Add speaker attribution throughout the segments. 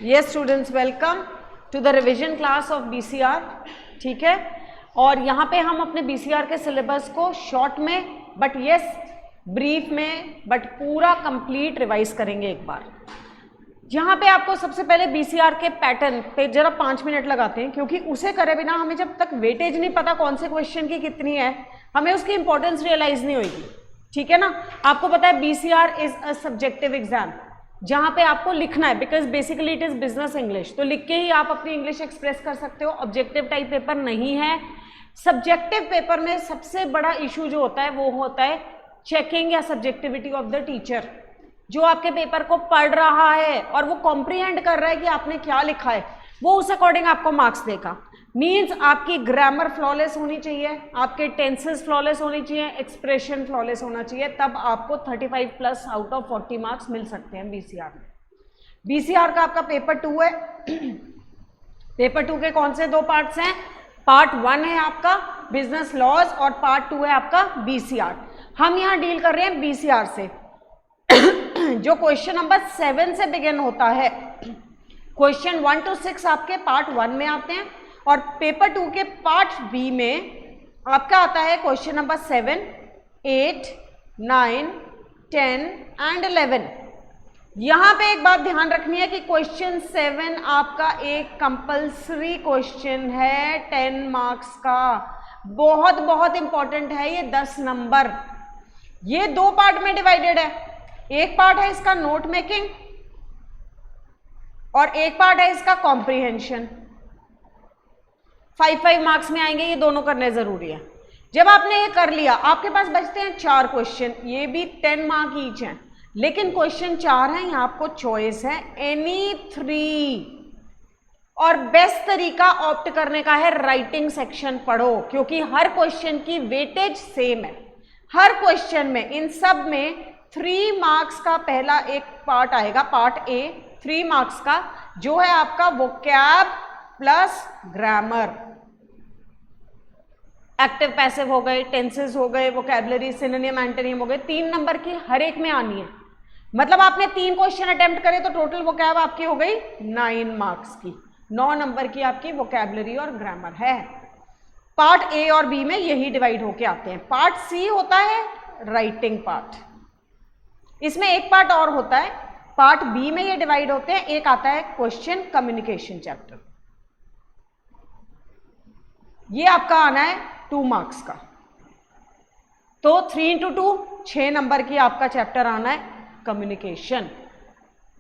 Speaker 1: Yes students, welcome to the revision class of BCR. ठीक है, और यहाँ पे हम अपने बीसीआर के सिलेबस को शॉर्ट में बट यस ब्रीफ में बट पूरा कंप्लीट रिवाइज करेंगे एक बार। यहाँ पे आपको सबसे पहले बीसीआर के पैटर्न पे जरा 5 मिनट लगाते हैं, क्योंकि उसे करे बिना हमें जब तक वेटेज नहीं पता कौन से क्वेश्चन की कितनी है, हमें उसकी इंपॉर्टेंस रियलाइज नहीं होगी। ठीक है ना, आपको पता है BCR is a subjective exam, जहाँ पे आपको लिखना है, because basically it is business English, तो लिख के ही आप अपनी इंग्लिश एक्सप्रेस कर सकते हो। ऑब्जेक्टिव टाइप पेपर नहीं है। सब्जेक्टिव पेपर में सबसे बड़ा इशू जो होता है वो होता है चेकिंग या सब्जेक्टिविटी ऑफ द टीचर। जो आपके पेपर को पढ़ रहा है और वो कॉम्प्रीहेंड कर रहा है कि आपने क्या लिखा है, वो उस अकॉर्डिंग आपको मार्क्स देगा। मीन्स आपकी ग्रामर फ्लॉलेस होनी चाहिए, आपके टेंसेस फ्लॉलेस होनी चाहिए, एक्सप्रेशन फ्लॉलेस होना चाहिए, तब आपको 35 प्लस आउट ऑफ 40 मार्क्स मिल सकते हैं बीसीआर में। बीसीआर का आपका पेपर 2 है। पेपर 2 के कौन से 2 पार्ट्स हैं? पार्ट 1 है आपका बिजनेस लॉज और पार्ट 2 है आपका बीसीआर। हम यहाँ डील कर रहे हैं बीसीआर से। जो क्वेश्चन नंबर 7 से बिगिन होता है, क्वेश्चन 1 to 6 आपके पार्ट 1 में आते हैं, और पेपर 2 के पार्ट बी में आपका आता है क्वेश्चन नंबर 7, 8, 9, 10 एंड 11। यहां पे एक बात ध्यान रखनी है कि क्वेश्चन 7 आपका एक कंपल्सरी क्वेश्चन है 10 मार्क्स का। बहुत बहुत इंपॉर्टेंट है ये, 10 नंबर। ये 2 पार्ट में डिवाइडेड है। एक पार्ट है इसका नोट मेकिंग और एक पार्ट है इसका कॉम्प्रिहेंशन। 5-5 मार्क्स में आएंगे, ये दोनों करने जरूरी है। जब आपने ये कर लिया, आपके पास बचते हैं 4 क्वेश्चन, ये भी 10 मार्क ईच हैं, लेकिन क्वेश्चन 4 है, यहाँ आपको चॉइस है एनी 3। और बेस्ट तरीका ऑप्ट करने का है राइटिंग सेक्शन पढ़ो, क्योंकि हर क्वेश्चन की वेटेज सेम है। हर क्वेश्चन में, इन सब में 3 मार्क्स का पहला एक पार्ट आएगा, पार्ट ए 3 मार्क्स का, जो है आपका vocab plus grammar. Active passive हो गए, टेंसेस हो गए, वोकैबुलरी, सिनोनिम, एंटोनिम हो गए, 3 नंबर की हर एक में आनी है। मतलब आपने 3 क्वेश्चन अटेम्प्ट करे तो टोटल वोकैब आपकी हो गई 9 मार्क्स की। 9 नंबर की आपकी वोकैबुलरी और ग्रामर है। पार्ट ए और बी में यही डिवाइड होके आते हैं। पार्ट सी होता है राइटिंग पार्ट, इसमें एक पार्ट और होता है। पार्ट बी में ये डिवाइड होते हैं। एक आता है क्वेश्चन कम्युनिकेशन चैप्टर, ये आपका आना है 2 मार्क्स का। तो 3 into 2 6 नंबर की आपका चैप्टर आना है कम्युनिकेशन,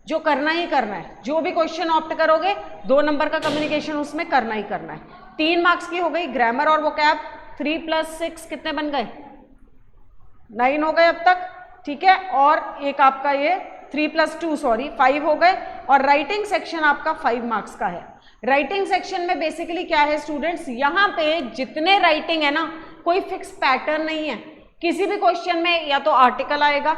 Speaker 1: जो करना ही करना है। जो भी क्वेश्चन ऑप्ट करोगे 2 नंबर का कम्युनिकेशन उसमें करना ही करना है। 3 मार्क्स की हो गई ग्रामर और वोकैब। 3 + 6 कितने बन गए? 9 हो गए अब तक। ठीक है, और एक आपका ये 3 + 2 5 हो गए। और राइटिंग सेक्शन आपका 5 मार्क्स का है। राइटिंग सेक्शन में बेसिकली क्या है स्टूडेंट्स, यहाँ पे जितने राइटिंग है ना, कोई फिक्स पैटर्न नहीं है। किसी भी क्वेश्चन में या तो आर्टिकल आएगा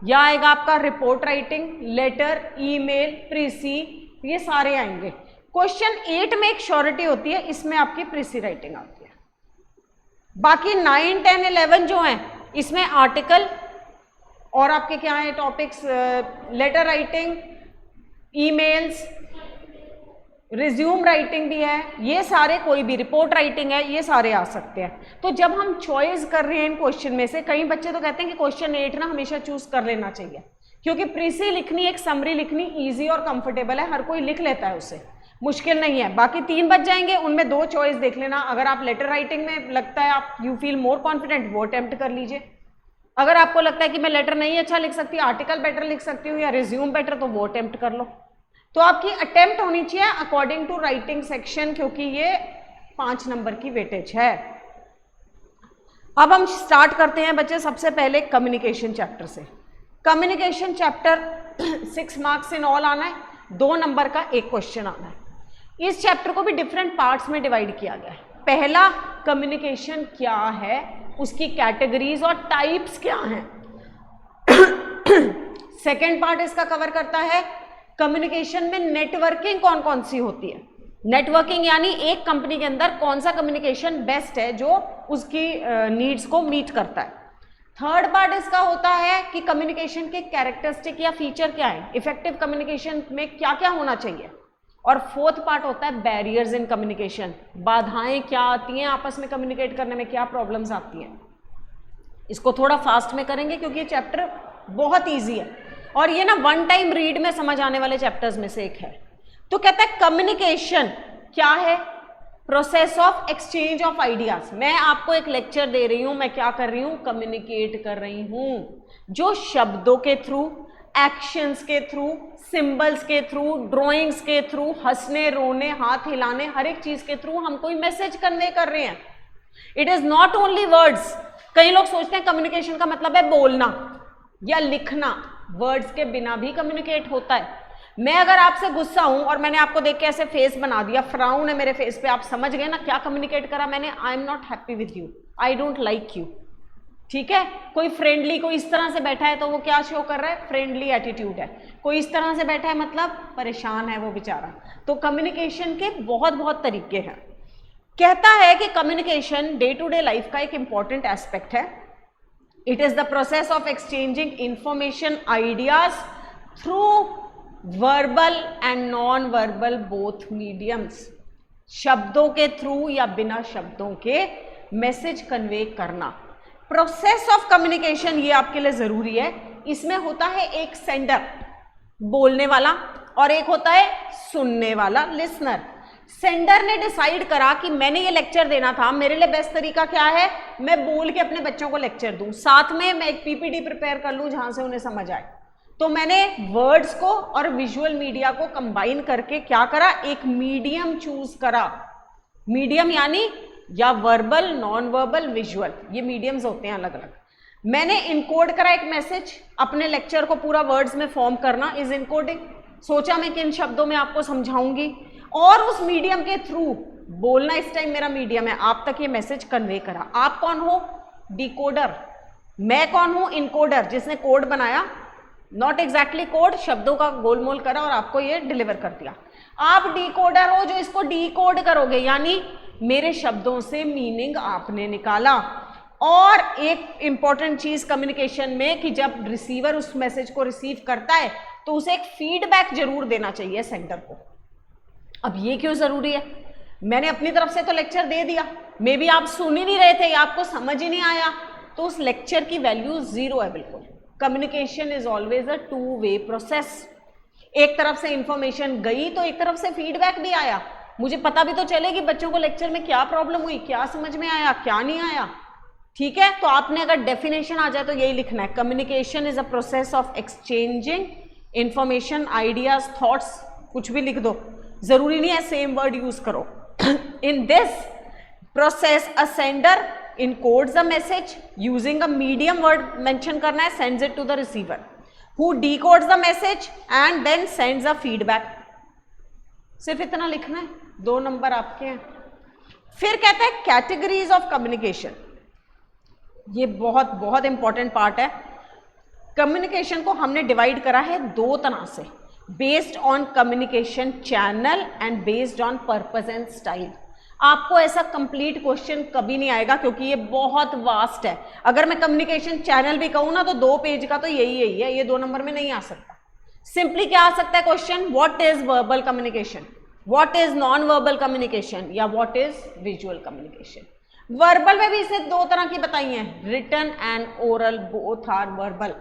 Speaker 1: या आएगा आपका रिपोर्ट राइटिंग, लेटर, ईमेल, प्रीसी, ये सारे आएंगे। क्वेश्चन 8 में एक श्योरिटी होती है, इसमें आपकी प्रीसी राइटिंग आती है। बाकी 9, 10, 11 जो हैं, इसमें आर्टिकल और आपके क्या है topics, letter writing, emails, resume writing भी है, ये सारे, कोई भी रिपोर्ट राइटिंग है, ये सारे आ सकते हैं। तो जब हम चॉइस कर रहे हैं इन क्वेश्चन में से, कई बच्चे तो कहते हैं कि क्वेश्चन 8 ना हमेशा चूज कर लेना चाहिए, क्योंकि प्रीसी लिखनी, एक समरी लिखनी इजी और कंफर्टेबल है, हर कोई लिख लेता है, उसे मुश्किल नहीं है। बाकी 3 बच जाएंगे, उनमें 2 चॉइस देख लेना। अगर आप लेटर राइटिंग में लगता है आप यू फील मोर कॉन्फिडेंट, वो अटेम्प्ट कर लीजिए। अगर आपको लगता है कि मैं लेटर नहीं अच्छा लिख सकती, आर्टिकल बेटर लिख सकती हूँ या रिज्यूम बेटर, तो वो अटेम्प्ट कर लो। तो आपकी अटेम्प्ट होनी चाहिए अकॉर्डिंग टू राइटिंग सेक्शन, क्योंकि ये 5 नंबर की वेटेज है। अब हम स्टार्ट करते हैं बच्चे सबसे पहले कम्युनिकेशन चैप्टर से। Communication chapter 6 marks in all आना है, 2 नंबर का एक क्वेश्चन आना है। इस चैप्टर को भी डिफरेंट पार्ट्स में डिवाइड किया गया है। पहला, कम्युनिकेशन क्या है, उसकी कैटेगरीज और टाइप्स क्या हैं। सेकेंड पार्ट इसका कवर करता है कम्युनिकेशन में नेटवर्किंग कौन कौन सी होती है। नेटवर्किंग यानी एक कंपनी के अंदर कौन सा कम्युनिकेशन बेस्ट है जो उसकी नीड्स को मीट करता है। थर्ड पार्ट इसका होता है कि कम्युनिकेशन के कैरेक्टरिस्टिक या फीचर क्या है, इफेक्टिव कम्युनिकेशन में क्या क्या होना चाहिए। और फोर्थ पार्ट होता है बैरियर्स इन कम्युनिकेशन, बाधाएं क्या आती हैं आपस में कम्युनिकेट करने में, क्या प्रॉब्लम्स आती हैं। इसको थोड़ा फास्ट में करेंगे क्योंकि ये चैप्टर बहुत ईजी है और ये ना वन टाइम रीड में समझ आने वाले चैप्टर्स में से एक है। तो कहता है कम्युनिकेशन क्या है, process of exchange of ideas. मैं आपको एक लेक्चर दे रही हूं, मैं क्या कर रही हूं, कम्युनिकेट कर रही हूं, जो शब्दों के थ्रू, एक्शंस के थ्रू, सिंबल्स के थ्रू, ड्राइंग्स के थ्रू, हंसने रोने हाथ हिलाने हर एक चीज के थ्रू हम कोई मैसेज कन्वे कर रहे हैं। It is not only words. कई लोग सोचते हैं कम्युनिकेशन का मतलब है बोलना या लिखना, वर्ड्स के बिना भी कम्युनिकेट होता है। मैं अगर आपसे गुस्सा हूं और मैंने आपको देख के ऐसे फेस बना दिया, फ्राउन है मेरे फेस पे, आप समझ गए ना क्या कम्युनिकेट करा मैंने, I am not happy with you, I don't like you. ठीक है, कोई फ्रेंडली, कोई इस तरह से बैठा है तो वो क्या शो कर रहा है, फ्रेंडली एटीट्यूड है। कोई इस तरह से बैठा है मतलब परेशान है वो बेचारा। तो कम्युनिकेशन के बहुत बहुत तरीके हैं। कहता है कि communication day to day life का एक इंपॉर्टेंट एस्पेक्ट है। It is the process of exchanging information ideas through verbal and non verbal both mediums. शब्दों के थ्रू या बिना शब्दों के मैसेज कन्वे करना। प्रोसेस ऑफ कम्युनिकेशन ये आपके लिए जरूरी है। इसमें होता है एक सेंडर बोलने वाला और एक होता है सुनने वाला लिसनर। सेंडर ने डिसाइड करा कि मैंने ये लेक्चर देना था, मेरे लिए बेस्ट तरीका क्या है, मैं बोल के अपने बच्चों को लेक्चर दूं, साथ में मैं एक पीपीटी प्रिपेयर कर लूं जहां से उन्हें समझ आए। तो मैंने वर्ड्स को और विजुअल मीडिया को कंबाइन करके क्या करा, एक मीडियम चूज करा। मीडियम यानी या वर्बल, नॉन वर्बल, विजुअल, ये मीडियम्स होते हैं अलग अलग। मैंने इनकोड करा एक मैसेज, अपने लेक्चर को पूरा वर्ड्स में फॉर्म करना इज इनकोडिंग। सोचा मैं किन शब्दों में आपको समझाऊंगी और उस मीडियम के थ्रू बोलना, इस टाइम मेरा मीडियम है, आप तक ये मैसेज कन्वे करा। आप कौन हो, डिकोडर। मैं कौन हूं, इनकोडर, जिसने कोड बनाया, नॉट एग्जैक्टली कोड, शब्दों का गोलमोल करा और आपको ये डिलीवर कर दिया। आप डिकोडर हो जो इसको डिकोड करोगे, यानी मेरे शब्दों से मीनिंग आपने निकाला। और एक इंपॉर्टेंट चीज कम्युनिकेशन में कि जब रिसीवर उस मैसेज को रिसीव करता है तो उसे एक फीडबैक जरूर देना चाहिए सेंडर को। अब ये क्यों जरूरी है, मैंने अपनी तरफ से तो लेक्चर दे दिया, मे बी आप सुन ही नहीं रहे थे, आपको समझ ही नहीं आया, तो उस लेक्चर की वैल्यू जीरो है बिल्कुल। Communication is always a two way process. एक तरफ से इंफॉर्मेशन गई तो एक तरफ से फीडबैक भी आया। मुझे पता भी तो चले कि बच्चों को लेक्चर में क्या प्रॉब्लम हुई, क्या समझ में आया, क्या नहीं आया। ठीक है, तो आपने अगर डेफिनेशन आ जाए तो यही लिखना है, communication is a process of exchanging information, ideas, thoughts, कुछ भी लिख दो, जरूरी नहीं है सेम वर्ड यूज करो। In this process a sender encodes a message using a medium word mention करना है, sends it to the receiver who decodes the message and then sends a feedback। सिर्फ इतना लिखना है, 2 नंबर आपके हैं। फिर कहता है कैटेगरीज ऑफ कम्युनिकेशन। ये बहुत बहुत इंपॉर्टेंट पार्ट है। कम्युनिकेशन को हमने डिवाइड करा है 2 तरह से, based on communication channel and based on purpose and style. आपको ऐसा कंप्लीट क्वेश्चन कभी नहीं आएगा क्योंकि ये बहुत वास्ट है। अगर मैं कम्युनिकेशन चैनल भी कहूँ ना तो 2 पेज का तो यही है, ये 2 नंबर में नहीं आ सकता। सिंपली क्या आ सकता है question, what is verbal communication, what is non verbal communication, या what is visual communication. Verbal में भी इसे 2 तरह की बताई हैं, written and oral, both are verbal.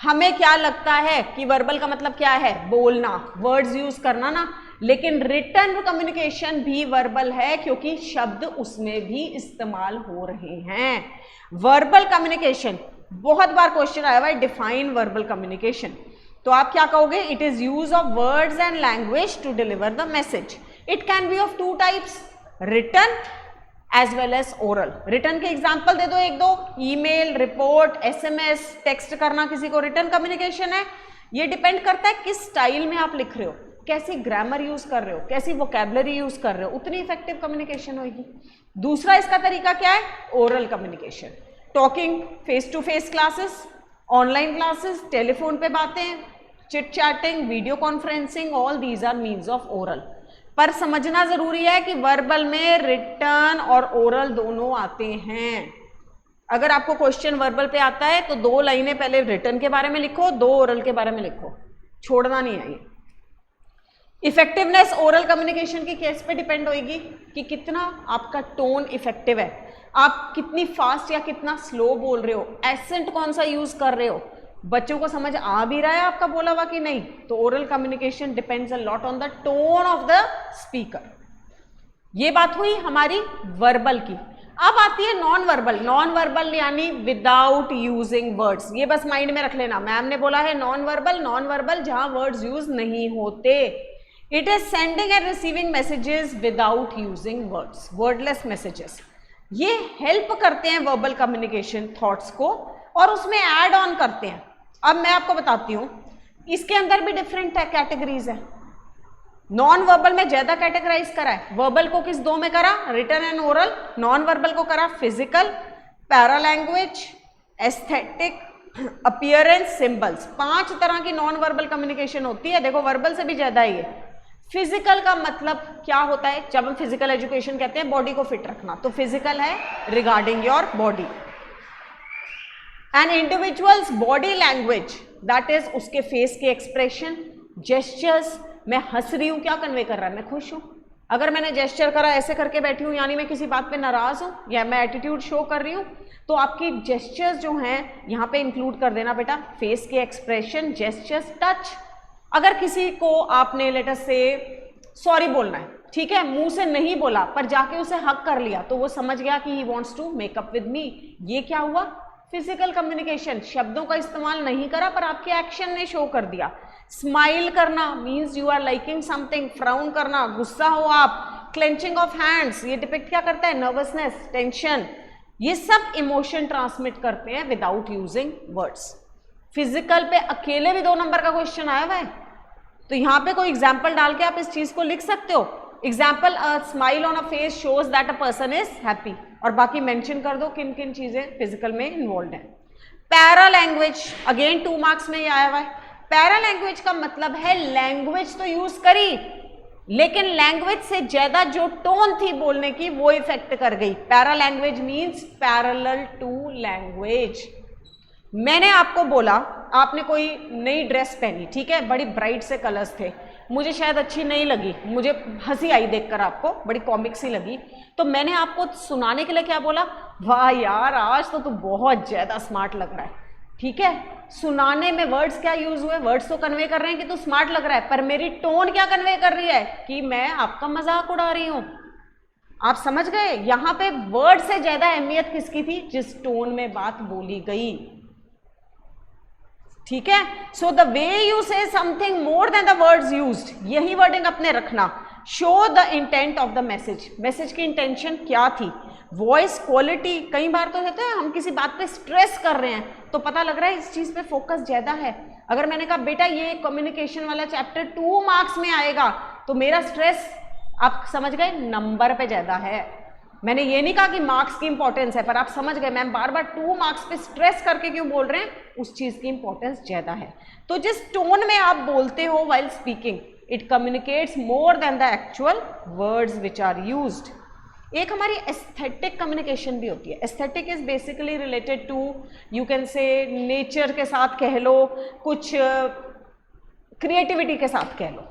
Speaker 1: हमें क्या लगता है कि वर्बल का मतलब क्या है, बोलना, वर्ड्स यूज करना ना, लेकिन रिटन कम्युनिकेशन भी वर्बल है क्योंकि शब्द उसमें भी इस्तेमाल हो रहे हैं। वर्बल कम्युनिकेशन, बहुत बार क्वेश्चन आया हुआ है, डिफाइन वर्बल कम्युनिकेशन। तो आप क्या कहोगे, it is use of words and language to deliver the message. It can be of 2 types, written as well as oral. Written के एग्जाम्पल दे दो 1-2, ईमेल, रिपोर्ट, SMS, टेक्स्ट करना किसी को रिटन कम्युनिकेशन है। ये डिपेंड करता है किस स्टाइल में आप लिख रहे हो, कैसी ग्रामर यूज कर रहे हो, कैसी वोकैबुलरी यूज कर रहे हो, उतनी इफेक्टिव कम्युनिकेशन होगी। दूसरा इसका तरीका क्या है, oral communication, talking, face to face classes, online classes, telephone पे बातें, chit chatting, video conferencing, all these are means of oral. पर समझना जरूरी है कि वर्बल में रिटन और ओरल दोनों आते हैं। अगर आपको क्वेश्चन वर्बल पे आता है तो 2 लाइनें पहले रिटन के बारे में लिखो, 2 ओरल के बारे में लिखो, छोड़ना नहीं है ये। इफेक्टिवनेस ओरल कम्युनिकेशन की केस पे डिपेंड होगी कि कितना आपका टोन इफेक्टिव है, आप कितनी फास्ट या कितना स्लो बोल रहे हो, एसेंट कौन सा यूज कर रहे हो, बच्चों को समझ आ भी रहा है आपका बोला हुआ कि नहीं। तो oral communication depends a lot on the tone of the speaker. ये बात हुई हमारी वर्बल की। अब आती है नॉन वर्बल। नॉन वर्बल यानी विदाउट यूजिंग वर्ड्स। ये बस माइंड में रख लेना, मैम ने बोला है नॉन वर्बल जहां वर्ड्स यूज नहीं होते। It is sending and receiving messages without using words, wordless messages. ये हेल्प करते हैं वर्बल कम्युनिकेशन थॉट्स को और उसमें ऐड ऑन करते हैं। अब मैं आपको बताती हूं, इसके अंदर भी डिफरेंट कैटेगरीज है। नॉन वर्बल में ज्यादा कैटेगराइज करा है। वर्बल को किस दो में करा, written and oral. Non verbal को करा physical, paralanguage, aesthetic, appearance, symbols. 5 तरह की नॉन वर्बल कम्युनिकेशन होती है। देखो वर्बल से भी ज्यादा ही है। फिजिकल का मतलब क्या होता है, जब हम फिजिकल एजुकेशन कहते हैं बॉडी को फिट रखना, तो फिजिकल है regarding your body. An individuals body language, that is उसके फेस के एक्सप्रेशन, जेस्चर्स। मैं हंस रही हूं, क्या कन्वे कर रहा है, मैं खुश हूं। अगर मैंने जेस्चर करा ऐसे करके बैठी हूं यानी मैं किसी बात पे नाराज हूं या मैं एटीट्यूड शो कर रही हूं, तो आपकी जेस्चर्स जो हैं यहां पे इंक्लूड कर देना बेटा, फेस के एक्सप्रेशन, जेस्चर्स, टच। अगर किसी को आपने लेटर से सॉरी बोलना है, ठीक है, मुंह से नहीं बोला पर जाके उसे हक कर लिया, तो वो समझ गया कि he wants to make up with me. ये क्या हुआ, फिजिकल कम्युनिकेशन। शब्दों का इस्तेमाल नहीं करा पर आपके एक्शन ने शो कर दिया। स्माइल करना means you are liking something. Frown करना, गुस्सा हो आप। क्लेंचिंग ऑफ हैंड्स, ये डिपिक्ट क्या करता है, नर्वसनेस, टेंशन। ये सब इमोशन ट्रांसमिट करते हैं विदाउट यूजिंग वर्ड्स। फिजिकल पे अकेले भी 2 नंबर का क्वेश्चन आया हुआ है, तो यहां पे कोई एग्जाम्पल डाल के आप इस चीज को लिख सकते हो। Example, a smile on a face shows that a person is happy, और बाकी मेंशन कर दो किन किन चीजें फिजिकल में इन्वॉल्व है। पैरा लैंग्वेज, अगेन 2 मार्क्स में ये आया हुआ है। पैरा लैंग्वेज का मतलब है लैंग्वेज तो यूज करी लेकिन लैंग्वेज से ज्यादा जो टोन थी बोलने की वो इफेक्ट कर गई। Para language means parallel to language. मैंने आपको बोला, आपने कोई नई ड्रेस पहनी, ठीक है, बड़ी ब्राइट से कलर्स थे, मुझे शायद अच्छी नहीं लगी, मुझे हंसी आई देखकर, आपको बड़ी कॉमिक सी लगी, तो मैंने आपको सुनाने के लिए क्या बोला, वाह यार आज तो तू बहुत ज्यादा स्मार्ट लग रहा है। ठीक है, सुनाने में वर्ड्स क्या यूज हुए, वर्ड्स तो कन्वे कर रहे हैं कि तू स्मार्ट लग रहा है, पर मेरी टोन क्या कन्वे कर रही है कि मैं आपका मजाक उड़ा रही हूं। आप समझ गए, यहां पे वर्ड से ज्यादा अहमियत किसकी थी, जिस टोन में बात बोली गई। ठीक है, सो द वे यू से something more than the words used, यही वर्डिंग अपने रखना। Show the intent of the message, message की इंटेंशन क्या थी। वॉइस क्वालिटी, कई बार तो होता है हम किसी बात पे स्ट्रेस कर रहे हैं तो पता लग रहा है इस चीज पे फोकस ज्यादा है। अगर मैंने कहा बेटा ये कम्युनिकेशन वाला चैप्टर 2 मार्क्स में आएगा, तो मेरा स्ट्रेस आप समझ गए नंबर पे ज्यादा है। मैंने ये नहीं कहा कि मार्क्स की इंपॉर्टेंस है, पर आप समझ गए मैम बार बार 2 मार्क्स पे स्ट्रेस करके क्यों बोल रहे हैं, उस चीज की इंपॉर्टेंस ज्यादा है। तो जिस टोन में आप बोलते हो while speaking, it communicates more than the actual words which are used. एक हमारी एस्थेटिक कम्युनिकेशन भी होती है। Aesthetic is basically related to, you can say nature के साथ कह लो, कुछ क्रिएटिविटी के साथ कह लो।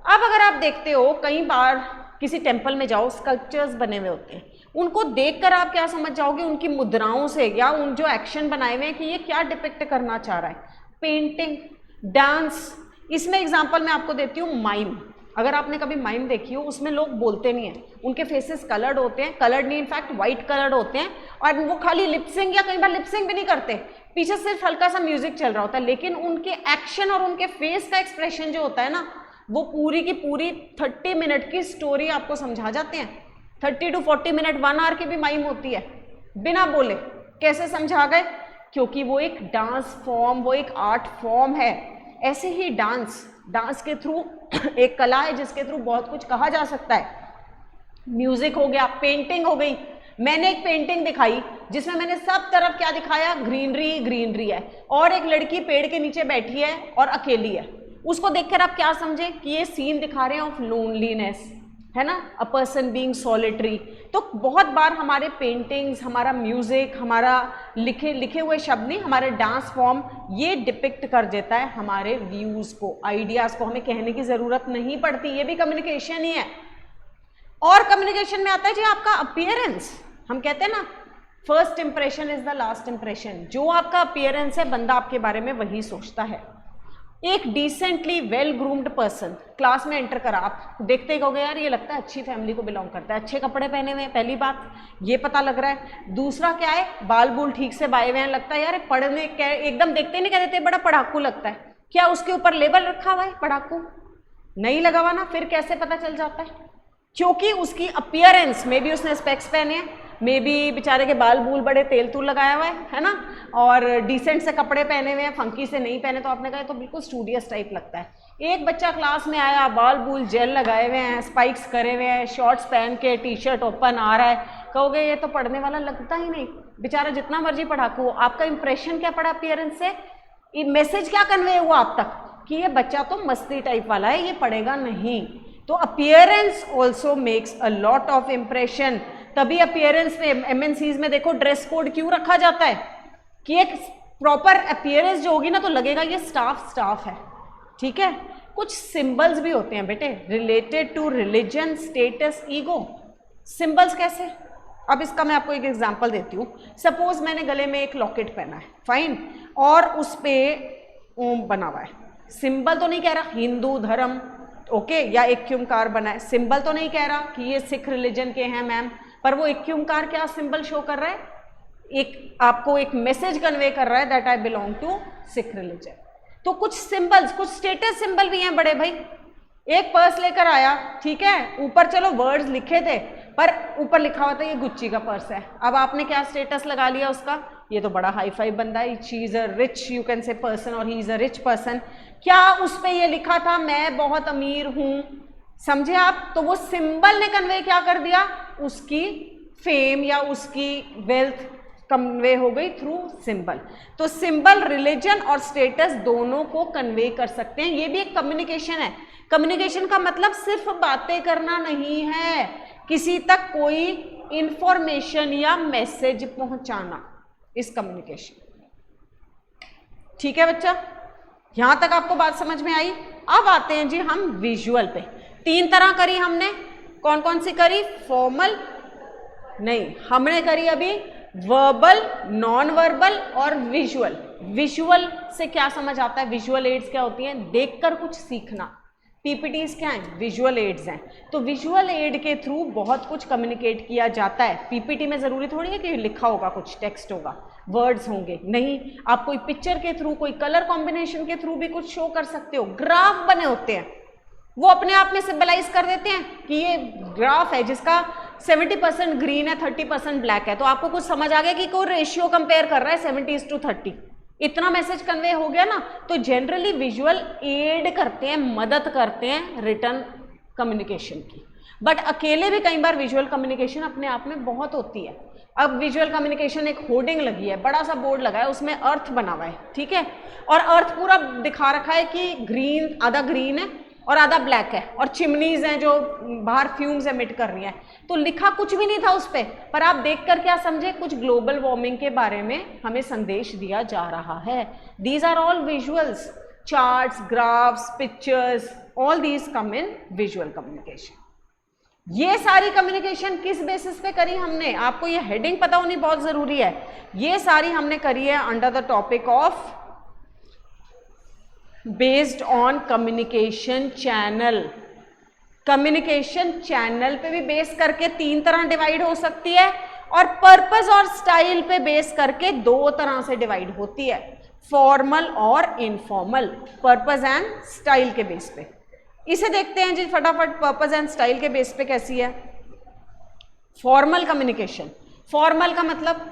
Speaker 1: अब अगर आप देखते हो कई बार किसी टेम्पल में जाओ, स्कल्पचर्स बने हुए होते हैं, उनको देखकर आप क्या समझ जाओगे, उनकी मुद्राओं से या उन जो एक्शन बनाए हुए हैं कि ये क्या डिपिक्ट करना चाह रहा है। पेंटिंग, डांस, इसमें एग्जांपल मैं आपको देती हूँ माइम। अगर आपने कभी माइम देखी हो, उसमें लोग बोलते नहीं हैं, उनके फेसेस कलर्ड होते हैं, कलर्ड नहीं इनफैक्ट वाइट कलर्ड होते हैं, और वो खाली लिपसिंग या कई बार लिपसिंग भी नहीं करते, पीछे सिर्फ हल्का सा म्यूजिक चल रहा होता है, लेकिन उनके एक्शन और उनके फेस का एक्सप्रेशन जो होता है ना, वो पूरी की पूरी 30 मिनट की स्टोरी आपको समझा जाते हैं। 30 to 40 मिनट, 1 आवर की भी माइम होती है, बिना बोले। कैसे समझा गए, क्योंकि वो एक डांस फॉर्म, वो एक आर्ट फॉर्म है। ऐसे ही डांस के थ्रू एक कला है जिसके थ्रू बहुत कुछ कहा जा सकता है। म्यूजिक हो गया, पेंटिंग हो गई। मैंने एक पेंटिंग दिखाई जिसमें मैंने सब तरफ क्या दिखाया, ग्रीनरी ग्रीनरी है, और एक लड़की पेड़ के नीचे बैठी है और अकेली है। उसको देखकर आप क्या समझे कि ये सीन दिखा रहे हैं ऑफ लोनलीनेस। है ना, अ पर्सन बीइंग सॉलिटरी। तो बहुत बार हमारे पेंटिंग्स, हमारा म्यूजिक, हमारा लिखे हुए शब्द नहीं, हमारे डांस फॉर्म ये डिपिक्ट कर देता है हमारे व्यूज को, आइडियाज को, हमें कहने की जरूरत नहीं पड़ती, ये भी कम्युनिकेशन ही है। और कम्युनिकेशन में आता है जी आपका अपीयरेंस। हम कहते हैं ना first impression is the last impression. जो आपका अपीयरेंस है, बंदा आपके बारे में वही सोचता है। एक decently well groomed person class में एंटर करा, आप देखते कहोगे यार ये लगता है अच्छी फैमिली को बिलोंग करता है, अच्छे कपड़े पहने हुए हैं, पहली बात ये पता लग रहा है। दूसरा क्या है, बाल बूल ठीक से बाए हुए हैं, लगता है यार पढ़ने एकदम देखते नहीं कह देते बड़ा पढ़ाकू लगता है। क्या उसके ऊपर लेबल रखा हुआ है पढ़ाकू? नहीं लगा हुआ ना, फिर कैसे पता चल जाता है? क्योंकि उसकी अपीयरेंस, मे बी उसने स्पेक्स पहने हैं, मे बी बेचारे के बाल बूल बड़े तेल तूल लगाया हुआ है ना, और डिसेंट से कपड़े पहने हुए हैं, फंकी से नहीं पहने, तो आपने कहा तो बिल्कुल स्टूडियस टाइप लगता है। एक बच्चा क्लास में आया, बाल बूल जेल लगाए हुए हैं, स्पाइक्स करे हुए हैं, शॉर्ट्स पहन के, टी शर्ट ओपन आ रहा है, कहोगे ये तो पढ़ने वाला लगता ही नहीं, बेचारा जितना मर्जी पढ़ाकू हो। आपका इंप्रेशन क्या पड़ा अपीयरेंस से? मैसेज क्या कन्वे हुआ आप तक कि ये बच्चा तो मस्ती टाइप वाला है, ये पढ़ेगा नहीं। तो appearance also makes a lot of impression. तभी अपीयरेंस में एमएनसीज में देखो ड्रेस कोड क्यों रखा जाता है कि एक प्रॉपर अपीयरेंस जो होगी ना तो लगेगा ये स्टाफ है, ठीक है। कुछ सिंबल्स भी होते हैं बेटे related to religion, status, ego. Symbols कैसे? अब इसका मैं आपको एक एग्जांपल देती हूँ। सपोज मैंने गले में एक लॉकेट पहना है, फाइन, और उस पे ओम बना हुआ है। सिंबल तो नहीं कह रहा हिंदू धर्म, ओके, या इक्यूमकार बना है। सिंबल तो नहीं कह रहा कि ये सिख रिलीजन के हैं मैम, पर वो इक्यूमकार क्या सिंबल शो कर रहा है? एक आपको एक मैसेज कन्वे कर रहा है that I belong to Sikh religion. तो कुछ सिंबल्स, कुछ स्टेटस सिंबल भी हैं बड़े भाई। एक पर्स लेकर आया, ठीक है, ऊपर चलो वर्ड्स लिखे थे, पर ऊपर लिखा हुआ था ये गुच्ची का पर्स है। अब आपने क्या स्टेटस लगा लिया उसका? ये तो बड़ा हाई फाई बंदा है, she is a rich, you can say person, और he is a rich person. क्या उस पे ये लिखा था मैं बहुत अमीर हूं? समझे आप? तो वो सिंबल ने कन्वे क्या कर दिया? उसकी फेम या उसकी वेल्थ कन्वे हो गई थ्रू सिंबल। तो सिंबल रिलीजन और स्टेटस दोनों को कन्वे कर सकते हैं। ये भी एक कम्युनिकेशन है। कम्युनिकेशन का मतलब सिर्फ बातें करना नहीं है, किसी तक कोई इंफॉर्मेशन या मैसेज पहुंचाना इस कम्युनिकेशन। ठीक है बच्चा, यहां तक आपको बात समझ में आई? अब आते हैं जी हम विजुअल पे। तीन तरह करी हमने, कौन कौन सी करी? फॉर्मल नहीं, हमने करी अभी वर्बल, नॉन वर्बल और विजुअल। विजुअल से क्या समझ आता है? विजुअल एड्स क्या होती हैं? देखकर कुछ सीखना। पीपीटीज क्या हैं? विजुअल एड्स हैं। तो विजुअल एड के थ्रू बहुत कुछ कम्युनिकेट किया जाता है। पीपीटी में जरूरी थोड़ी है कि लिखा होगा, कुछ टेक्स्ट होगा, वर्ड्स होंगे, नहीं, आप कोई पिक्चर के थ्रू, कोई कलर कॉम्बिनेशन के थ्रू भी कुछ शो कर सकते हो। ग्राफ बने होते हैं, वो अपने आप में सिंबलाइज कर देते हैं कि ये ग्राफ है जिसका 70% ग्रीन है, 30% ब्लैक है। तो आपको कुछ समझ आ गया कि कोई रेशियो कंपेयर कर रहा है 70:30। इतना मैसेज कन्वे हो गया ना। तो जनरली विजुअल एड करते हैं, मदद करते हैं रिटर्न कम्युनिकेशन की। बट अकेले भी कई बार विजुअल कम्युनिकेशन अपने आप में बहुत होती है। अब विजुअल कम्युनिकेशन, एक होर्डिंग लगी है, बड़ा सा बोर्ड लगा है, उसमें अर्थ बना हुआ है, ठीक है, और अर्थ पूरा दिखा रखा है कि ग्रीन, आधा ग्रीन है और आधा ब्लैक है, और चिमनीज हैं जो बाहर फ्यूम्स एमिट कर रही हैं। तो लिखा कुछ भी नहीं था उस पर आप देखकर क्या समझे? कुछ ग्लोबल वार्मिंग के बारे में हमें संदेश दिया जा रहा है। These are all visuals, charts, graphs, pictures, all these come in visual communication. ये सारी कम्युनिकेशन किस बेसिस पे करी हमने? आपको ये हेडिंग पता होनी बहुत जरूरी है। ये सारी हमने करी है under the topic of based on communication channel. Communication channel पे भी बेस करके तीन तरह डिवाइड हो सकती है, और पर्पस और स्टाइल पे बेस करके दो तरह से डिवाइड होती है, फॉर्मल और इनफॉर्मल। पर्पस एंड स्टाइल के बेस पे इसे देखते हैं जी फटाफट। पर्पस एंड स्टाइल के बेस पे कैसी है? Formal communication. फॉर्मल का मतलब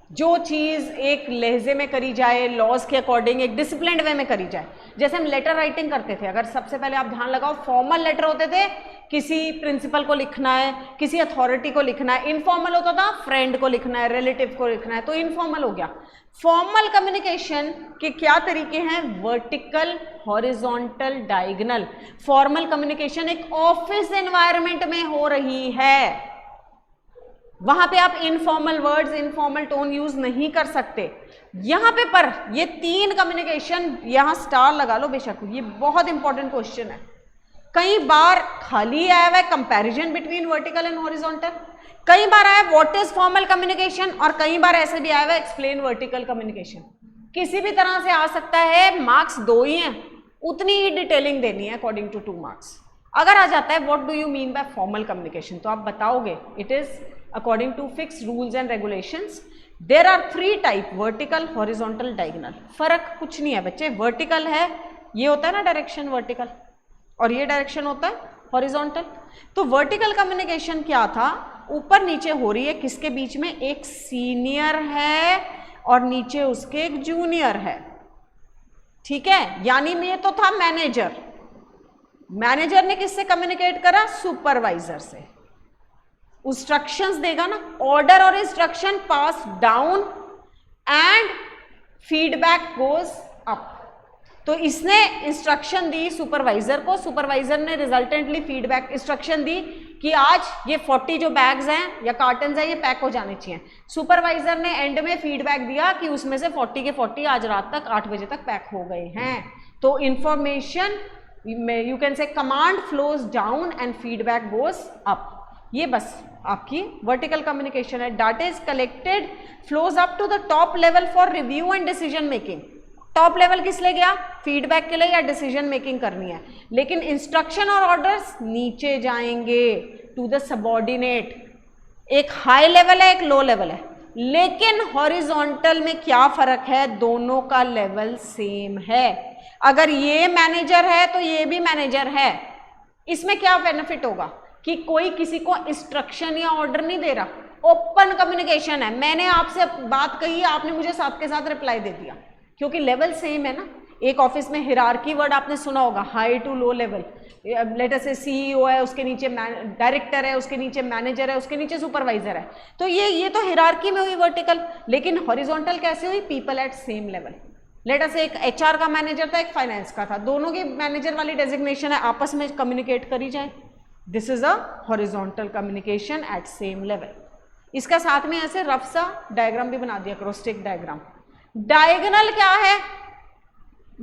Speaker 1: जो चीज़ एक लहजे में करी जाए, लॉज के अकॉर्डिंग एक डिसिप्लिन्ड वे में करी जाए। जैसे हम लेटर राइटिंग करते थे, अगर सबसे पहले आप ध्यान लगाओ, फॉर्मल लेटर होते थे, किसी प्रिंसिपल को लिखना है, किसी अथॉरिटी को लिखना है। इनफॉर्मल होता था, फ्रेंड को लिखना है, रिलेटिव को लिखना है, तो इनफॉर्मल हो गया। फॉर्मल कम्युनिकेशन के क्या तरीके हैं? Vertical, horizontal, diagonal. Formal communication एक ऑफिस एनवायरनमेंट में हो रही है, वहां पे आप informal words, informal tone use नहीं कर सकते। यहां पे पर ये 3 कम्युनिकेशन, यहां स्टार लगा लो बेशक, ये बहुत इंपॉर्टेंट क्वेश्चन है। कई बार खाली आया हुआ है comparison between vertical and horizontal, कई बार आया व्हाट इज फॉर्मल कम्युनिकेशन, और कई बार ऐसे भी आया हुआ एक्सप्लेन वर्टिकल कम्युनिकेशन। किसी भी तरह से आ सकता है, मार्क्स 2 ही हैं, उतनी ही डिटेलिंग देनी है अकॉर्डिंग टू 2 मार्क्स। अगर आ जाता है what do you mean by formal communication, तो आप बताओगे it is according to fixed rules and regulations there are 3 type, vertical, horizontal, diagonal। फर्क कुछ नहीं है बच्चे, वर्टिकल है, ये होता है ना डायरेक्शन वर्टिकल, और ये डायरेक्शन होता है हॉरिजॉन्टल। तो वर्टिकल कम्युनिकेशन क्या था? ऊपर नीचे हो रही है, किसके बीच में? एक सीनियर है और नीचे उसके एक जूनियर है, ठीक है। यानी में ये तो था मैनेजर, मैनेजर ने किससे कम्युनिकेट करा? सुपरवाइजर से। इंस्ट्रक्शंस देगा ना, ऑर्डर और instruction pass down and feedback goes up. तो इसने इंस्ट्रक्शन दी सुपरवाइजर को, सुपरवाइजर ने रिजल्टेंटली फीडबैक इंस्ट्रक्शन दी कि आज ये 40 जो बैग्स हैं या कार्टन्स हैं ये पैक हो जाने चाहिए। सुपरवाइजर ने एंड में फीडबैक दिया कि उसमें से 40 के 40 आज रात तक 8 बजे तक पैक हो गए हैं। तो information, you can say command flows down and feedback goes up. ये बस आपकी वर्टिकल कम्युनिकेशन है। Data is collected, flows up to the top level for review and decision making. Top level किस लिए गया? फीडबैक के लिए या डिसीजन मेकिंग करनी है। लेकिन इंस्ट्रक्शन और ऑर्डर्स नीचे जाएंगे टू द सबऑर्डिनेट। एक हाई लेवल है, एक लो लेवल है, लेकिन हॉरिजॉन्टल में क्या फर्क है? दोनों का लेवल सेम है। अगर ये मैनेजर है तो ये भी मैनेजर है। इसमें क्या बेनिफिट होगा कि कोई किसी को इंस्ट्रक्शन या ऑर्डर नहीं दे रहा, ओपन कम्युनिकेशन है। मैंने आपसे बात कही, आपने मुझे साथ के साथ रिप्लाई दे दिया, क्योंकि लेवल सेम है ना। एक ऑफिस में हिरार्की वर्ड आपने सुना होगा, high to low level. Let's say CEO है, उसके नीचे डायरेक्टर है, उसके नीचे मैनेजर है, उसके नीचे सुपरवाइजर है। तो ये तो हिरार्की में हुई वर्टिकल। लेकिन हॉरिजॉन्टल कैसे हुई? People at same level. Let's say एक एचआर का मैनेजर था, एक फाइनेंस का था, दोनों की मैनेजर वाली डेजिग्नेशन है, आपस में कम्युनिकेट करी जाए। This is a horizontal communication at same level. इसका साथ में ऐसे रफ सा डायग्राम भी बना दिया, क्रॉसस्टिक डायग्राम। डायगोनल क्या है?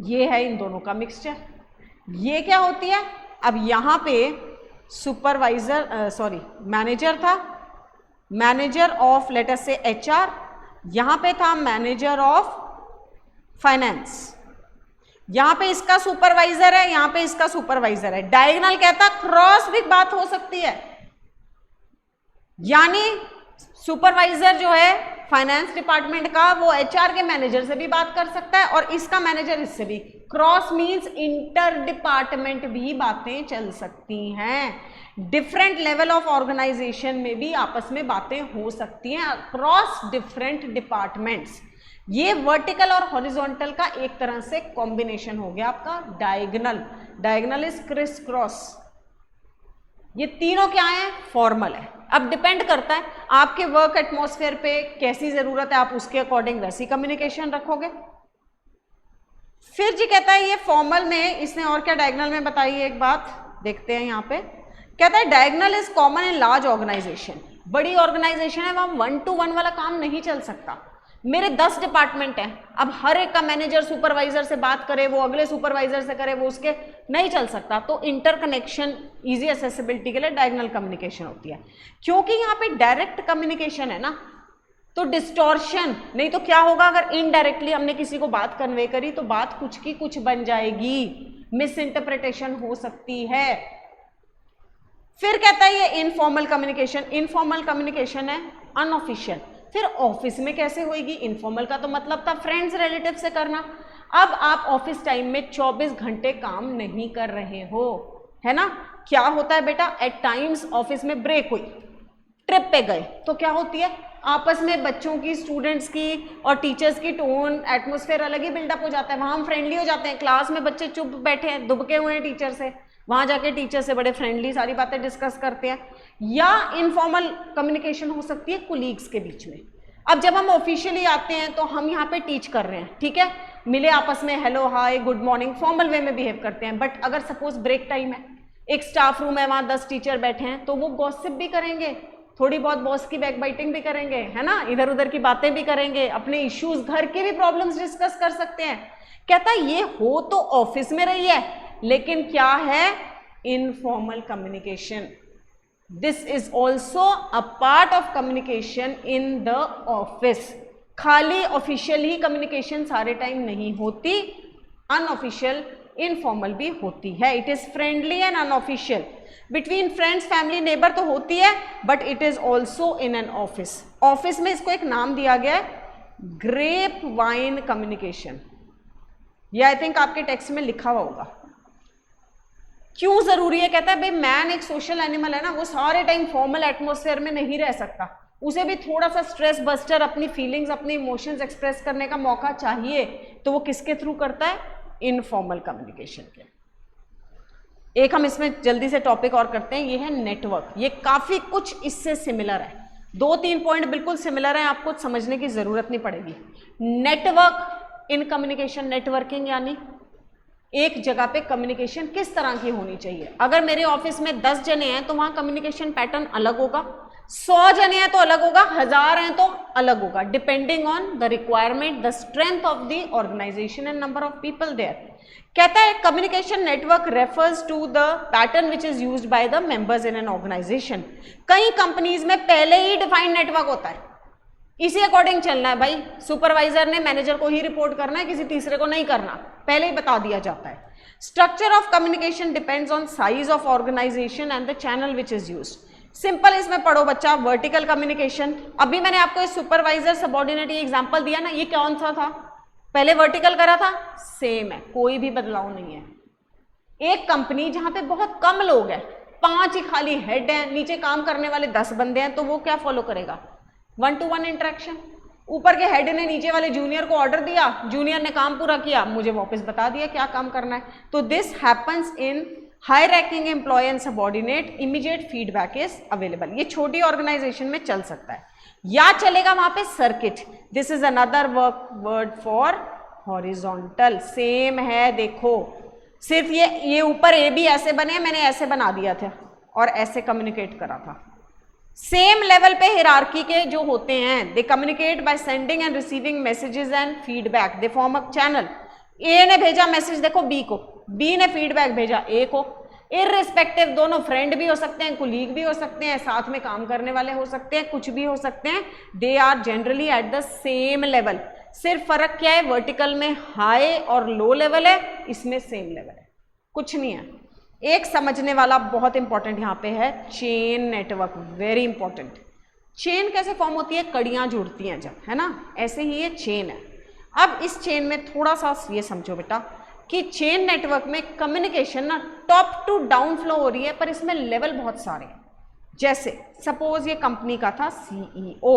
Speaker 1: ये है इन दोनों का मिक्सचर। ये क्या होती है? अब यहां पे सुपरवाइजर मैनेजर था, मैनेजर ऑफ लेटर से एचआर, यहां पे था मैनेजर ऑफ फाइनेंस। यहां पे इसका सुपरवाइजर है, यहां पे इसका सुपरवाइजर है। डायगोनल कहता क्रॉस भी बात हो सकती है, यानी सुपरवाइजर जो है फाइनेंस डिपार्टमेंट का, वो एचआर के मैनेजर से भी बात कर सकता है और इसका मैनेजर इससे भी। क्रॉस मींस इंटर डिपार्टमेंट भी बातें चल सकती हैं। डिफरेंट लेवल ऑफ ऑर्गेनाइजेशन में भी आपस में बातें हो सकती हैं अक्रॉस डिफरेंट डिपार्टमेंट्स। ये वर्टिकल और हॉरिजॉन्टल का एक तरह से कॉम्बिनेशन हो गया आपका diagonal. Diagonal is criss cross. ये तीनों क्या है? फॉर्मल है। अब डिपेंड करता है आपके वर्क एटमॉस्फेयर पे कैसी जरूरत है, आप उसके अकॉर्डिंग वैसी कम्युनिकेशन रखोगे। फिर जी कहता है ये फॉर्मल में, इसने और क्या डायगोनल में बताई है एक बात, देखते हैं यहाँ पे। कहता है diagonal is common in large organization. बड़ी ऑर्गेनाइजेशन है, वहां 1 to 1 वाला काम नहीं चल सकता। मेरे 10 डिपार्टमेंट हैं, अब हर एक का मैनेजर सुपरवाइजर से बात करे, वो अगले सुपरवाइजर से करे, वो उसके नहीं चल सकता। तो इंटरकनेक्शन, इजी एक्सेसिबिलिटी के लिए डायगोनल कम्युनिकेशन होती है। क्योंकि यहाँ पे डायरेक्ट कम्युनिकेशन है ना, तो डिस्टॉर्शन नहीं तो क्या होगा, अगर इनडायरेक्टली हमने किसी को बात कन्वे करी तो बात कुछ की कुछ बन जाएगी, मिस इंटरप्रिटेशन हो सकती है। फिर कहता है ये इनफॉर्मल कम्युनिकेशन। इनफॉर्मल कम्युनिकेशन है अनऑफिशियल। फिर ऑफिस में कैसे होगी? इनफॉर्मल का तो मतलब था फ्रेंड्स रिलेटिव से करना। अब आप ऑफिस टाइम में 24 घंटे काम नहीं कर रहे हो, है ना। क्या होता है बेटा, एट टाइम्स ऑफिस में ब्रेक हुई, ट्रिप पे गए, तो क्या होती है, आपस में बच्चों की, स्टूडेंट्स की और टीचर्स की टोन, एटमॉस्फेयर अलग ही बिल्डअप हो जाता है। वहाँ हम फ्रेंडली हो जाते हैं, क्लास में बच्चे चुप बैठे हैं, दुबके हुए हैं टीचर से, वहाँ जाके टीचर से बड़े फ्रेंडली सारी बातें डिस्कस करते हैं। या इनफॉर्मल कम्युनिकेशन हो सकती है कोलीग्स के बीच में। अब जब हम ऑफिशियली आते हैं तो हम यहाँ पे टीच कर रहे हैं, ठीक है, मिले आपस में, hello hi good morning, formal way में बिहेव करते हैं। बट अगर सपोज ब्रेक टाइम है, एक स्टाफ रूम है, वहाँ 10 टीचर बैठे हैं, तो वो गॉसिप भी करेंगे, थोड़ी बहुत बॉस की बैकबाइटिंग भी करेंगे, है ना, इधर उधर की बातें भी करेंगे, अपने इश्यूज, घर के भी प्रॉब्लम्स डिस्कस कर सकते हैं। कहता है ये हो तो ऑफिस में रही है, लेकिन क्या है, informal communication. This is also a part of communication in the office. खाली ऑफिशियल ही कम्युनिकेशन सारे टाइम नहीं होती, अनऑफिशियल इनफॉर्मल भी होती है। It is friendly and unofficial, between friends, family, neighbour तो होती है, but it is also in an office. Office में इसको एक नाम दिया गया है, ग्रेप वाइन कम्युनिकेशन। ये आई थिंक आपके टेक्स्ट में लिखा हुआ होगा। क्यों जरूरी है? कहता है भाई मैन एक सोशल एनिमल है ना, वो सारे टाइम फॉर्मल एटमॉस्फेयर में नहीं रह सकता, उसे भी थोड़ा सा स्ट्रेस बस्टर, अपनी फीलिंग्स, अपने इमोशंस एक्सप्रेस करने का मौका चाहिए। तो वो किसके थ्रू करता है? इनफॉर्मल कम्युनिकेशन के। एक हम इसमें जल्दी से टॉपिक और करते हैं, ये है नेटवर्क। ये काफी कुछ इससे सिमिलर है, 2-3 पॉइंट बिल्कुल सिमिलर हैं, आपको समझने की जरूरत नहीं पड़ेगी। नेटवर्क इन कम्युनिकेशन, नेटवर्किंग यानी एक जगह पे कम्युनिकेशन किस तरह की होनी चाहिए। अगर मेरे ऑफिस में 10 जने हैं तो वहां कम्युनिकेशन पैटर्न अलग होगा, 100 जने हैं तो अलग होगा, 1000 हैं तो अलग होगा, depending on the requirement, the strength of the organization and number of people there. कहता है communication network refers to the pattern which is used by the members in an organization. कई कंपनीज में पहले ही डिफाइंड नेटवर्क होता है, इसी according चलना है भाई, सुपरवाइजर ने मैनेजर को ही रिपोर्ट करना है, किसी तीसरे को नहीं करना, पहले ही बता दिया जाता है। Structure of communication depends on size of organization and the channel which is used. Simple इसमें पढ़ो बच्चा, वर्टिकल कम्युनिकेशन। अभी मैंने आपको इस सुपरवाइजर सबऑर्डिनेट एग्जांपल दिया ना, ये कौन सा था? पहले वर्टिकल करा था, सेम है, कोई भी बदलाव नहीं है। एक कंपनी जहां पे बहुत कम लोग हैं, 5 ही खाली हेड हैं, नीचे काम करने वाले 10 बंदे हैं, तो वो क्या फॉलो करेगा? 1-to-1 interaction. ऊपर के हेड ने नीचे वाले जूनियर को ऑर्डर दिया, जूनियर ने काम पूरा किया, मुझे वापस बता दिया क्या काम करना है। तो this happens in high ranking employ and subordinate, immediate feedback is available. ये छोटी ऑर्गेनाइजेशन में चल सकता है, या चलेगा वहां पे circuit. This is another word for horizontal, same है। देखो सिर्फ ये ऊपर ए भी ऐसे बने, मैंने ऐसे बना दिया था और ऐसे कम्युनिकेट करा था। सेम लेवल पे हिरार्की के जो होते हैं, they communicate by sending and receiving messages and feedback, they form a channel. A ने भेजा मैसेज देखो बी को, बी ने फीडबैक भेजा ए को, इररिस्पेक्टिव, दोनों फ्रेंड भी हो सकते हैं, कुलीग भी हो सकते हैं, साथ में काम करने वाले हो सकते हैं, कुछ भी हो सकते हैं, they are generally at the same level. सिर्फ फर्क क्या है, वर्टिकल में हाई और लो लेवल है, इसमें सेम लेवल है, कुछ नहीं है। एक समझने वाला बहुत इंपॉर्टेंट यहाँ पे है chain network, very important. Chain कैसे फॉर्म होती है? कड़ियां जुड़ती हैं जब, है ना, ऐसे ही ये चेन है। अब इस चेन में थोड़ा सा ये समझो बेटा कि चेन नेटवर्क में कम्युनिकेशन ना टॉप टू डाउन फ्लो हो रही है, पर इसमें लेवल बहुत सारे हैं। जैसे सपोज ये कंपनी का था सीईओ,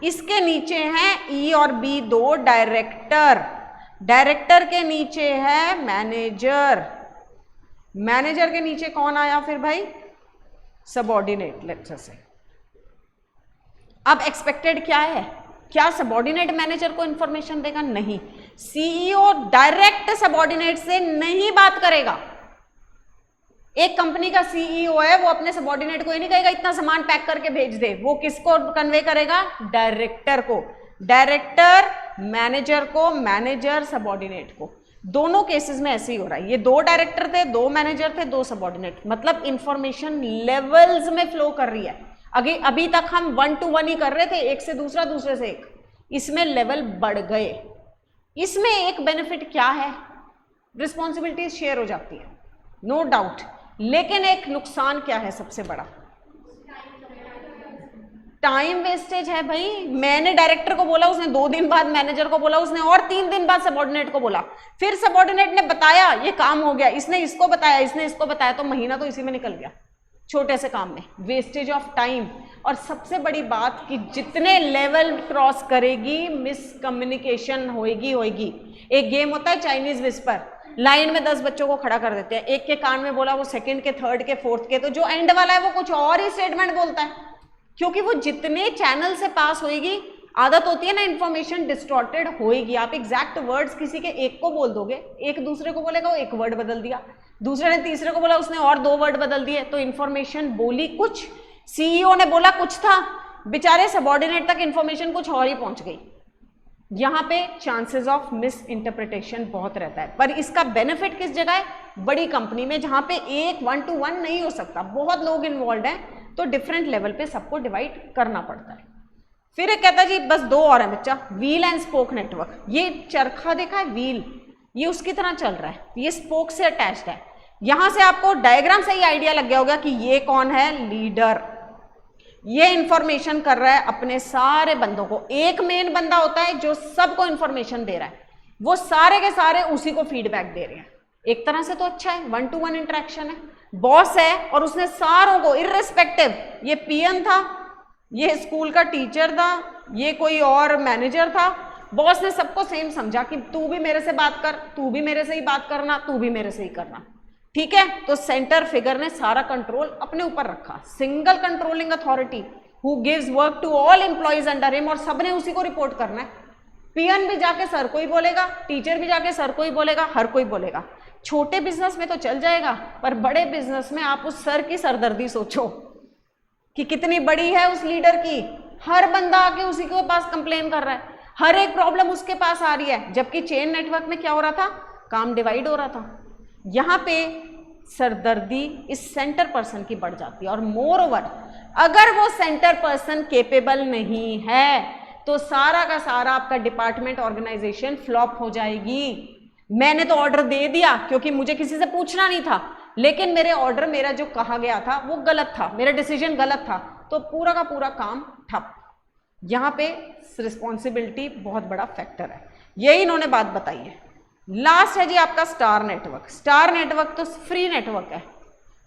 Speaker 1: इसके नीचे हैं ई और बी 2 डायरेक्टर, डायरेक्टर के नीचे है मैनेजर, मैनेजर के नीचे कौन आया फिर भाई? सबऑर्डिनेट लेक्चर से। अब एक्सपेक्टेड क्या है? क्या सबऑर्डिनेट मैनेजर को इंफॉर्मेशन देगा? नहीं, सीईओ डायरेक्ट सबऑर्डिनेट से नहीं बात करेगा। एक कंपनी का सीईओ है, वो अपने सबऑर्डिनेट को ही नहीं कहेगा इतना सामान पैक करके भेज दे, वो किसको कन्वे करेगा? डायरेक्टर को, डायरेक्टर मैनेजर को, मैनेजर सबऑर्डिनेट को। दोनों केसेस में ऐसे ही हो रहा है, ये 2 डायरेक्टर थे, 2 मैनेजर थे, 2 सबऑर्डिनेट, मतलब इंफॉर्मेशन लेवल्स में फ्लो कर रही है। अभी तक हम 1-to-1 ही कर रहे थे, एक से दूसरा, दूसरे से एक, इसमें लेवल बढ़ गए। इसमें एक बेनिफिट क्या है? रिस्पॉन्सिबिलिटीज शेयर हो जाती है, नो डाउट, लेकिन एक नुकसान क्या है सबसे बड़ा? टाइम वेस्टेज है भाई। मैंने डायरेक्टर को बोला, उसने 2 दिन बाद मैनेजर को बोला, उसने और 3 दिन बाद सबऑर्डिनेट को बोला, फिर सबऑर्डिनेट ने बताया ये काम हो गया, इसने इसको बताया, इसने इसको बताया, तो महीना तो इसी में निकल गया। छोटे से काम में, वेस्टेज ऑफ टाइम। और सबसे बड़ी बात कि जितने लेवल क्रॉस करेगी मिसकम्युनिकेशन होएगी। एक गेम होता है चाइनीज विस्पर, लाइन में 10 बच्चों को खड़ा कर देते हैं, एक के कान में बोला, वो सेकंड के, थर्ड के, फोर्थ के, तो जो एंड वाला है वो कुछ और ही स्टेटमेंट बोलता है, क्योंकि वो जितने चैनल से पास होएगी, आदत होती है ना इंफॉर्मेशन डिस्टॉर्टेड होएगी। आप एग्जैक्ट वर्ड्स किसी के एक को बोल दोगे, एक दूसरे को बोलेगा, वो एक वर्ड बदल दिया, दूसरे ने तीसरे को बोला, उसने और 2 वर्ड बदल दिए, तो इंफॉर्मेशन बोली कुछ, सीईओ ने बोला कुछ था, बेचारे सबऑर्डिनेट तक इंफॉर्मेशन कुछ और ही पहुंच गई। यहाँ पे चांसेस ऑफ मिस इंटरप्रिटेशन बहुत रहता है, पर इसका बेनिफिट किस जगह है? बड़ी कंपनी में, जहाँ पे एक 1 to 1 नहीं हो सकता, बहुत लोग इन्वॉल्व हैं, तो डिफरेंट लेवल पे सबको डिवाइड करना पड़ता है। फिर एक कहता है जी बस 2 और है बच्चा, व्हील एंड स्पोक नेटवर्क। ये चरखा देखा है, व्हील, ये उसकी तरह चल रहा है, ये स्पोक से अटैच्ड है। यहां से आपको डायग्राम से ही आइडिया लग गया होगा कि ये कौन है, लीडर। ये इंफॉर्मेशन कर रहा है अपने सारे बंदों को। एक मेन बंदा होता है जो सबको इंफॉर्मेशन दे रहा है, वो सारे के सारे उसी को फीडबैक दे रहे हैं। एक तरह से तो अच्छा है, 1 to 1 इंटरेक्शन है। बॉस है और उसने सारों को इर्रेस्पेक्टिव, ये पीएन था, ये स्कूल का टीचर था, ये कोई और मैनेजर था, बॉस ने सबको सेम समझा कि तू भी मेरे से बात कर, तू भी मेरे से ही बात करना, तू भी मेरे से ही करना, ठीक है। तो सेंटर फिगर ने सारा कंट्रोल अपने ऊपर रखा, single controlling authority who gives work to all employees under him, और सबने उसी को रिपोर्ट करना है। पीएन भी जाके सर को ही बोलेगा, टीचर भी जाके सर को ही बोलेगा, हर कोई बोलेगा। छोटे बिजनेस में तो चल जाएगा, पर बड़े बिजनेस में आप उस सर की सरदर्दी सोचो कि कितनी बड़ी है उस लीडर की। हर बंदा आके उसी के पास कंप्लेन कर रहा है, हर एक प्रॉब्लम उसके पास आ रही है, जबकि चेन नेटवर्क में क्या हो रहा था, काम डिवाइड हो रहा था। यहाँ पे सरदर्दी इस सेंटर पर्सन की बढ़ जाती है, और मोर ओवर अगर वो सेंटर पर्सन केपेबल नहीं है तो सारा का सारा आपका डिपार्टमेंट ऑर्गेनाइजेशन फ्लॉप हो जाएगी। मैंने तो ऑर्डर दे दिया क्योंकि मुझे किसी से पूछना नहीं था, लेकिन मेरे ऑर्डर, मेरा जो कहा गया था वो गलत था, मेरा डिसीजन गलत था, तो पूरा का पूरा काम ठप। यहाँ पे रिस्पॉन्सिबिलिटी बहुत बड़ा फैक्टर है, यही इन्होंने बात बताई है। लास्ट है जी आपका स्टार नेटवर्क। स्टार नेटवर्क तो फ्री नेटवर्क है।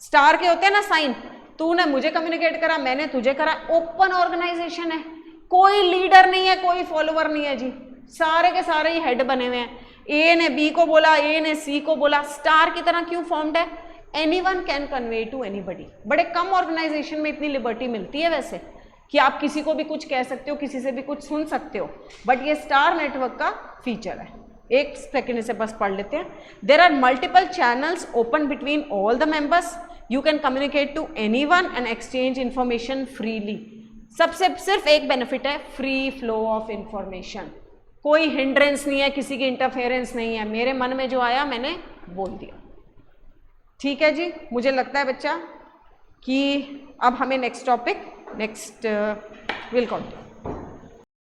Speaker 1: स्टार के होते हैं ना साइन, तूने मुझे कम्युनिकेट करा, मैंने तुझे करा, ओपन ऑर्गेनाइजेशन है, कोई लीडर नहीं है, कोई फॉलोवर नहीं है जी, सारे के सारे ही हेड बने हुए हैं। ए ने बी को बोला, ए ने सी को बोला। स्टार की तरह क्यों फॉर्म्ड है? Anyone can convey to anybody. बड़े कम ऑर्गेनाइजेशन में इतनी लिबर्टी मिलती है वैसे कि आप किसी को भी कुछ कह सकते हो, किसी से भी कुछ सुन सकते हो, बट ये स्टार नेटवर्क का फीचर है। एक सेकेंड इसे बस पढ़ लेते हैं। There are multiple channels open between all the members, you can communicate to anyone and exchange information freely. सबसे सिर्फ एक बेनिफिट है, फ्री फ्लो ऑफ इंफॉर्मेशन, कोई हिंड्रेंस नहीं है, किसी की इंटरफेरेंस नहीं है, मेरे मन में जो आया मैंने बोल दिया। ठीक है जी, मुझे लगता है बच्चा कि अब हमें नेक्स्ट टॉपिक विल कंटिन्यू।